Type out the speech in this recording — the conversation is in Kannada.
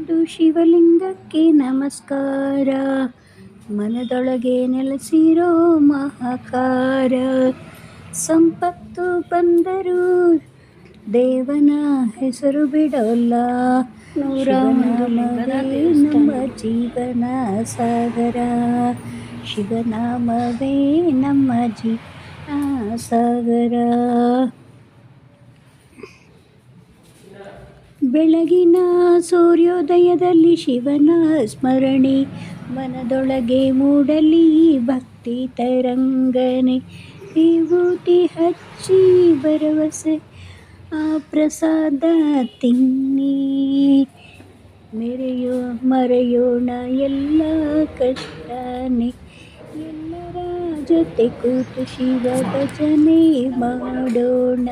ಎಂದು ಶಿವಲಿಂಗಕ್ಕೆ ನಮಸ್ಕಾರ. ಮನದೊಳಗೆ ನೆಲೆಸಿರೋ ಮಹಾಕಾರ. ಸಂಪತ್ತು ಬಂದರೂ ದೇವನ ಹೆಸರು ಬಿಡೋಲ್ಲ. ಶಿವನಾಮವೇ ನಮ್ಮ ಜೀವನ ಸಾಗರ. ಶಿವನಾಮವೇ ನಮ್ಮ ಜೀವನ ಸಾಗರ. ಬೆಳಗಿನ ಸೂರ್ಯೋದಯದಲ್ಲಿ ಶಿವನ ಸ್ಮರಣೆ ಮನದೊಳಗೆ ಮೂಡಲಿ ಭಕ್ತಿ ತರಂಗನೆ. ವಿಭೂತಿ ಹಚ್ಚಿ ಭರವಸೆ ಆ ಪ್ರಸಾದ ತಿನ್ನಿ. ಮರೆಯೋಣ ಎಲ್ಲ ಕಷ್ಟನೇ. ಎಲ್ಲರ ಜೊತೆ ಕೂತು ಶಿವ ಭಜನೆ ಮಾಡೋಣ.